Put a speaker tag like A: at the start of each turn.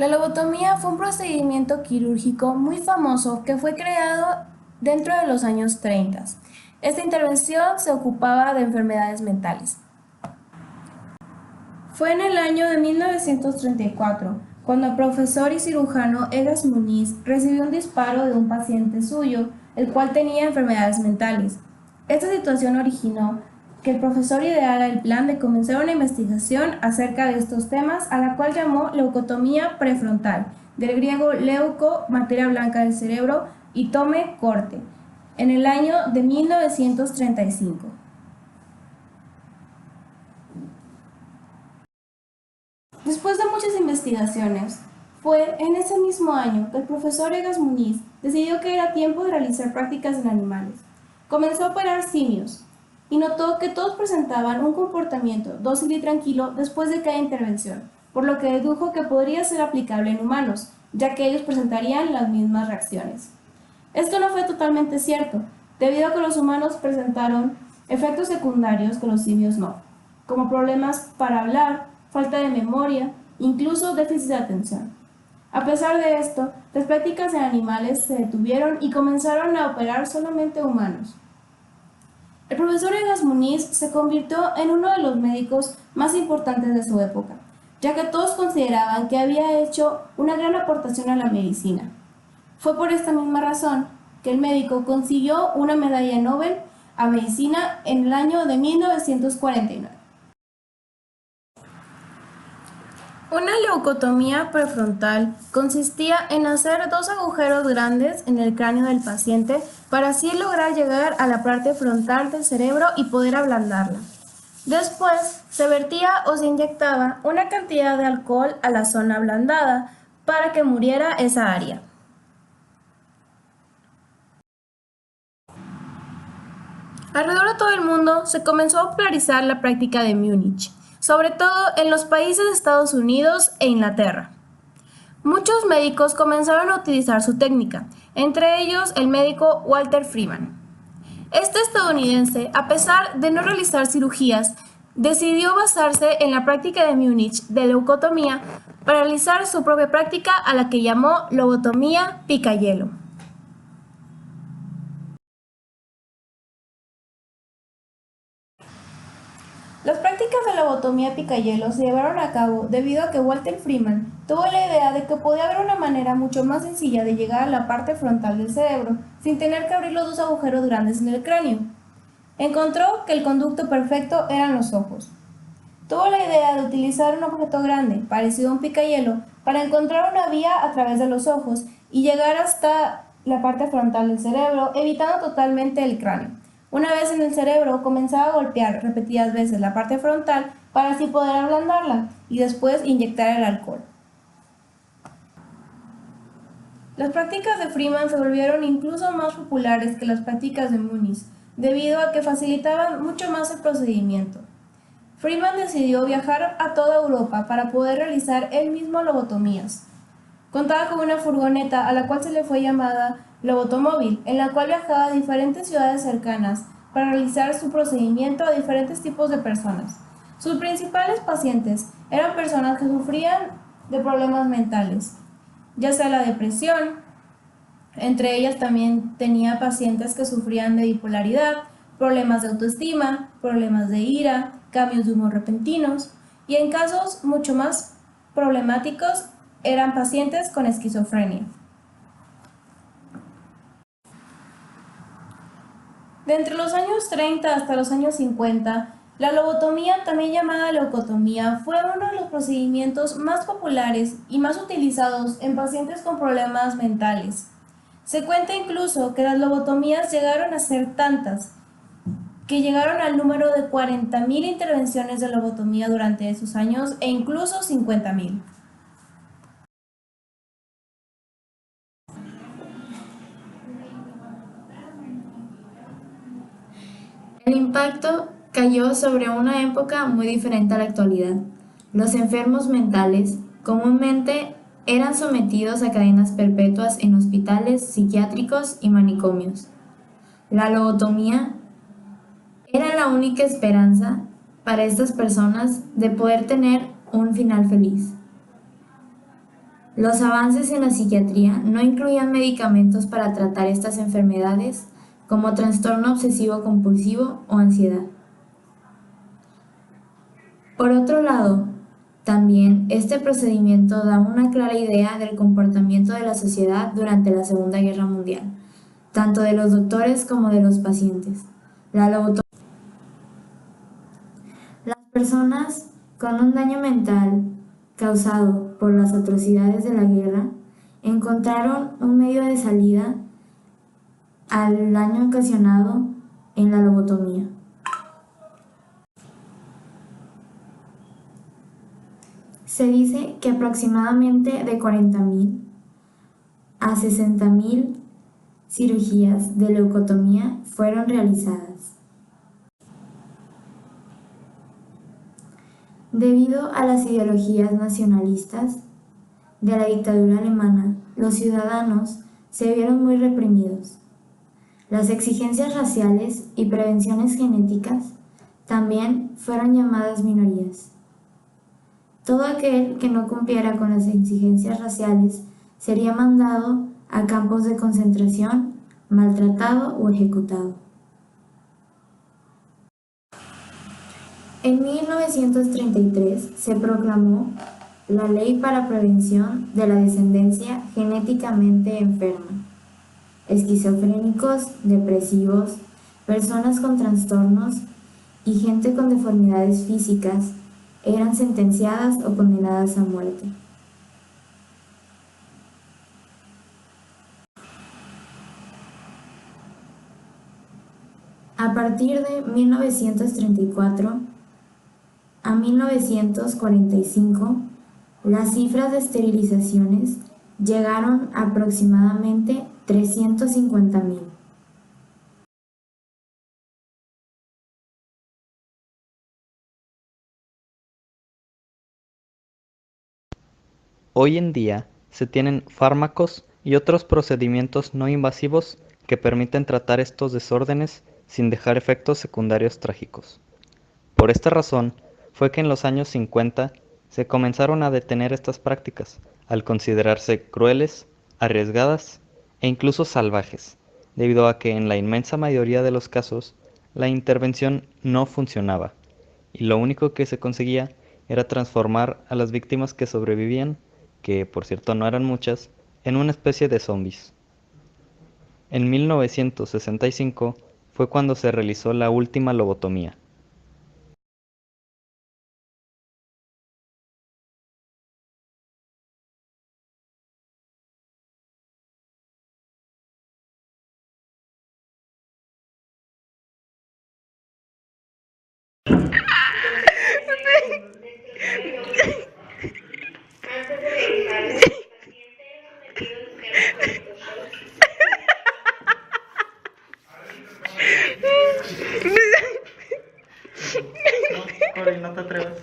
A: La lobotomía fue un procedimiento quirúrgico muy famoso que fue creado dentro de los años 30. Esta intervención se ocupaba de enfermedades mentales. Fue en el año de 1934 cuando el profesor y cirujano Egas Muniz recibió un disparo de un paciente suyo, el cual tenía enfermedades mentales. Esta situación originó que el profesor ideara el plan de comenzar una investigación acerca de estos temas, a la cual llamó leucotomía prefrontal, del griego leuco, materia blanca del cerebro, y tome, corte, en el año de 1935. Después de muchas investigaciones, fue en ese mismo año que el profesor Egas Muniz decidió que era tiempo de realizar prácticas en animales. Comenzó a operar simios y notó que todos presentaban un comportamiento dócil y tranquilo después de cada intervención, por lo que dedujo que podría ser aplicable en humanos, ya que ellos presentarían las mismas reacciones. Esto no fue totalmente cierto, debido a que los humanos presentaron efectos secundarios que los simios no, como problemas para hablar, falta de memoria, incluso déficit de atención. A pesar de esto, las prácticas en animales se detuvieron y comenzaron a operar solamente humanos. El profesor Egas Muniz se convirtió en uno de los médicos más importantes de su época, ya que todos consideraban que había hecho una gran aportación a la medicina. Fue por esta misma razón que el médico consiguió una medalla Nobel a medicina en el año de 1949. Una leucotomía prefrontal consistía en hacer dos agujeros grandes en el cráneo del paciente para así lograr llegar a la parte frontal del cerebro y poder ablandarla. Después, se vertía o se inyectaba una cantidad de alcohol a la zona ablandada para que muriera esa área. Alrededor de todo el mundo se comenzó a popularizar la práctica de Múnich, sobre todo en los países de Estados Unidos e Inglaterra. Muchos médicos comenzaron a utilizar su técnica, entre ellos el médico Walter Freeman. Este estadounidense, a pesar de no realizar cirugías, decidió basarse en la práctica de Múnich de leucotomía para realizar su propia práctica, a la que llamó lobotomía picahielo. Las prácticas de lobotomía picahielo se llevaron a cabo debido a que Walter Freeman tuvo la idea de que podía haber una manera mucho más sencilla de llegar a la parte frontal del cerebro sin tener que abrir los dos agujeros grandes en el cráneo. Encontró que el conducto perfecto eran los ojos. Tuvo la idea de utilizar un objeto grande, parecido a un picahielo, para encontrar una vía a través de los ojos y llegar hasta la parte frontal del cerebro, evitando totalmente el cráneo. Una vez en el cerebro, comenzaba a golpear repetidas veces la parte frontal para así poder ablandarla y después inyectar el alcohol. Las prácticas de Freeman se volvieron incluso más populares que las prácticas de Muniz, debido a que facilitaban mucho más el procedimiento. Freeman decidió viajar a toda Europa para poder realizar él mismo lobotomías. Contaba con una furgoneta a la cual se le fue llamada Lobotomóvil, en la cual viajaba a diferentes ciudades cercanas para realizar su procedimiento a diferentes tipos de personas. Sus principales pacientes eran personas que sufrían de problemas mentales, ya sea la depresión. Entre ellas también tenía pacientes que sufrían de bipolaridad, problemas de autoestima, problemas de ira, cambios de humor repentinos, y en casos mucho más problemáticos eran pacientes con esquizofrenia. De entre los años 30 hasta los años 50, la lobotomía, también llamada leucotomía, fue uno de los procedimientos más populares y más utilizados en pacientes con problemas mentales. Se cuenta incluso que las lobotomías llegaron a ser tantas que llegaron al número de 40.000 intervenciones de lobotomía durante esos años e incluso 50.000.
B: El impacto cayó sobre una época muy diferente a la actualidad. Los enfermos mentales comúnmente eran sometidos a cadenas perpetuas en hospitales psiquiátricos y manicomios. La lobotomía era la única esperanza para estas personas de poder tener un final feliz. Los avances en la psiquiatría no incluían medicamentos para tratar estas enfermedades como trastorno obsesivo-compulsivo o ansiedad. Por otro lado, también este procedimiento da una clara idea del comportamiento de la sociedad durante la Segunda Guerra Mundial, tanto de los doctores como de los pacientes. Las personas con un daño mental causado por las atrocidades de la guerra encontraron un medio de salida al daño ocasionado en la lobotomía. Se dice que aproximadamente de 40.000 a 60.000 cirugías de leucotomía fueron realizadas. Debido a las ideologías nacionalistas de la dictadura alemana, los ciudadanos se vieron muy reprimidos. Las exigencias raciales y prevenciones genéticas también fueron llamadas minorías. Todo aquel que no cumpliera con las exigencias raciales sería mandado a campos de concentración, maltratado o ejecutado. En 1933 se proclamó la Ley para Prevención de la Descendencia Genéticamente Enferma. Esquizofrénicos, depresivos, personas con trastornos y gente con deformidades físicas eran sentenciadas o condenadas a muerte. A partir de 1934 a 1945, las cifras de esterilizaciones llegaron a aproximadamente 350.000.
C: Hoy en día se tienen fármacos y otros procedimientos no invasivos que permiten tratar estos desórdenes sin dejar efectos secundarios trágicos. Por esta razón fue que en los años 50 se comenzaron a detener estas prácticas, al considerarse crueles, arriesgadas e incluso salvajes, debido a que en la inmensa mayoría de los casos la intervención no funcionaba, y lo único que se conseguía era transformar a las víctimas que sobrevivían, que por cierto no eran muchas, en una especie de zombies. En 1965 fue cuando se realizó la última lobotomía. No, Cory, no te atrevas.